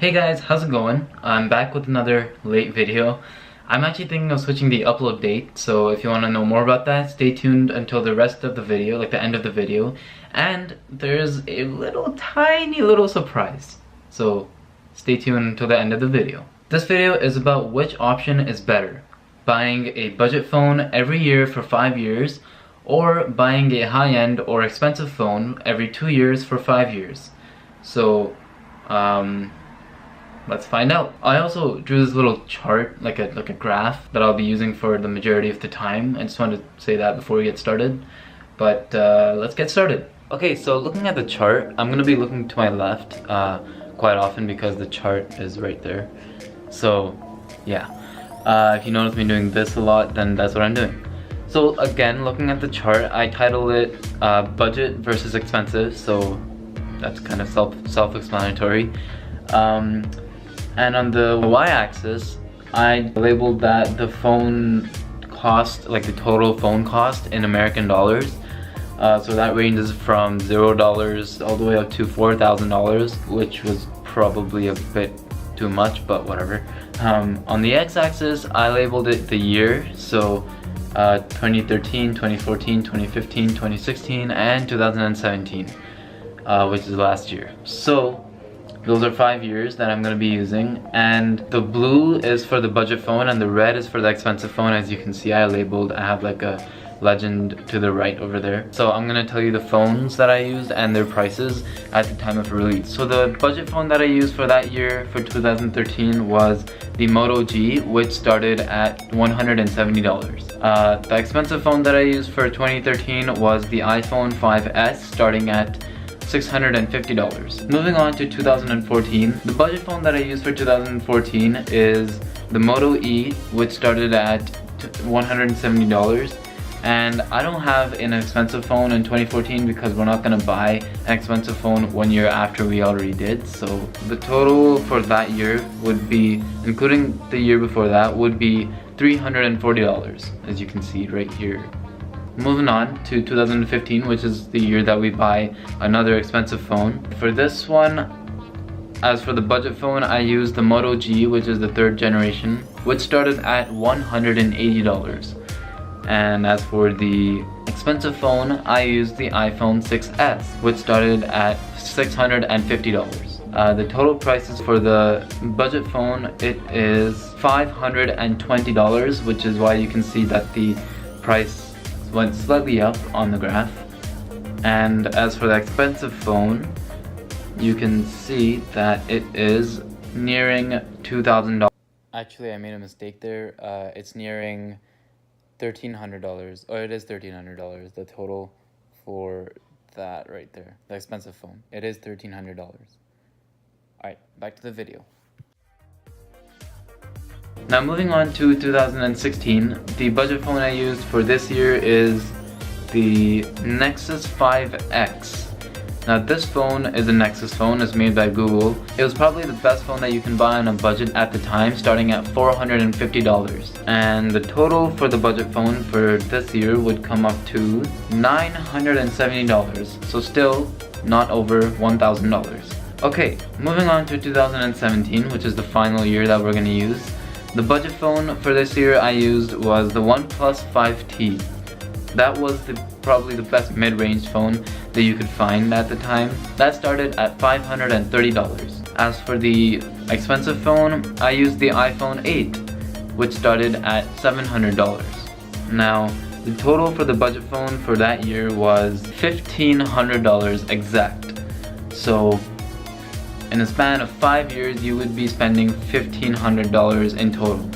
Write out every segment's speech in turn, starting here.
Hey guys, how's it going? I'm back with another late video. I'm actually thinking of switching the upload date, so if you want to know more about that, stay tuned until the rest of the video, like the end of the video. And there's a tiny little surprise, so stay tuned until the end of the video. This video is about which option is better, buying a budget phone every year for 5 years, or buying a high-end or expensive phone every 2 years for 5 years. So, let's find out. I also drew this little chart, like a graph, that I'll be using for the majority of the time. I just wanted to say that before we get started. But let's get started. Okay, so looking at the chart, I'm gonna be looking to my left quite often because the chart is right there. So, yeah. If you notice me doing this a lot, then that's what I'm doing. So again, looking at the chart, I titled it budget versus expensive, so that's kind of self-explanatory. And on the y-axis, I labeled that the phone cost, like the total phone cost in American dollars. So that ranges from $0 all the way up to $4,000, which was probably a bit too much, but whatever. On the x-axis, I labeled it the year, so 2013, 2014, 2015, 2016, and 2017, which is last year. So those are 5 years that I'm going to be using, and the blue is for the budget phone and the red is for the expensive phone. As you can see, I have like a legend to the right over there. So I'm going to tell you the phones that I used and their prices at the time of release. So the budget phone that I used for that year, for 2013, was the Moto G, which started at $170. The expensive phone that I used for 2013 was the iPhone 5S, starting at $650. Moving on to 2014, the budget phone that I used for 2014 is the Moto E, which started at $170. And I don't have an expensive phone in 2014 because we're not going to buy an expensive phone 1 year after we already did. So the total for that year would be, including the year before that, would be $340, as you can see right here. Moving on to 2015, which is the year that we buy another expensive phone. For this one, as for the budget phone, I used the Moto G, which is the 3rd generation, which started at $180. And as for the expensive phone, I used the iPhone 6S, which started at $650. The total prices for the budget phone, it is $520, which is why you can see that the price went slightly up on the graph. And as for the expensive phone, you can see that it is nearing $2,000. Actually, I made a mistake there. It's nearing $1,300, or it is $1,300, the total for that right there, the expensive phone. It is $1,300. Alright, back to the video. Now moving on to 2016, the budget phone I used for this year is the Nexus 5X. Now this phone is a Nexus phone, it's made by Google. It was probably the best phone that you can buy on a budget at the time, starting at $450. And the total for the budget phone for this year would come up to $970, so still not over $1,000. Okay, moving on to 2017, which is the final year that we're going to use. The budget phone for this year I used was the OnePlus 5T. That was probably the best mid-range phone that you could find at the time. That started at $530. As for the expensive phone, I used the iPhone 8, which started at $700. Now, the total for the budget phone for that year was $1,500 exact. So, in a span of 5 years, you would be spending $1,500 in total.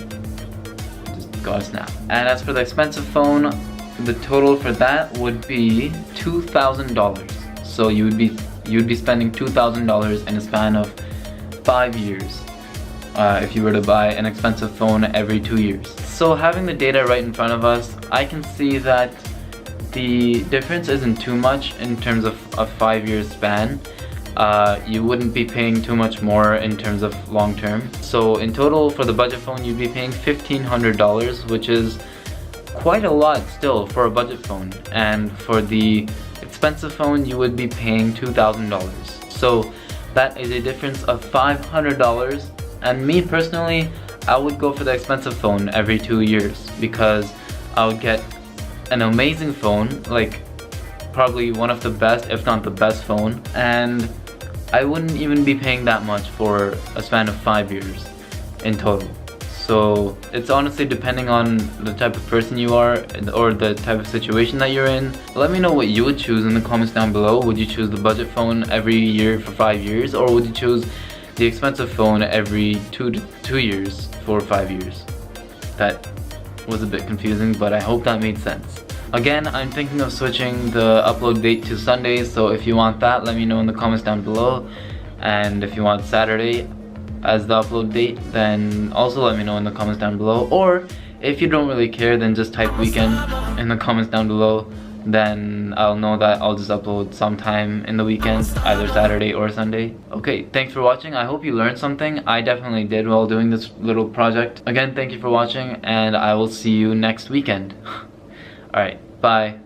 Just got a snap. And as for the expensive phone, the total for that would be $2,000. So you would be spending $2,000 in a span of 5 years if you were to buy an expensive phone every 2 years. So having the data right in front of us, I can see that the difference isn't too much in terms of a 5-year span. You wouldn't be paying too much more in terms of long term. So in total for the budget phone, you'd be paying $1,500, which is quite a lot still for a budget phone. And for the expensive phone, you would be paying $2,000. So That is a difference of $500. And me personally, I would go for the expensive phone every 2 years because I would get an amazing phone, like probably one of the best, if not the best phone, and I wouldn't even be paying that much for a span of 5 years in total. So it's honestly depending on the type of person you are or the type of situation that you're in. Let me know what you would choose in the comments down below. Would you choose the budget phone every year for 5 years, or would you choose the expensive phone every 2 years for 5 years? That was a bit confusing, but I hope that made sense. Again, I'm thinking of switching the upload date to Sundays, so if you want that, let me know in the comments down below. And if you want Saturday as the upload date, then also let me know in the comments down below. Or if you don't really care, then just type weekend in the comments down below. Then I'll know that I'll just upload sometime in the weekend, either Saturday or Sunday. Okay, thanks for watching. I hope you learned something. I definitely did while doing this little project. Again, thank you for watching, and I will see you next weekend. Alright, bye.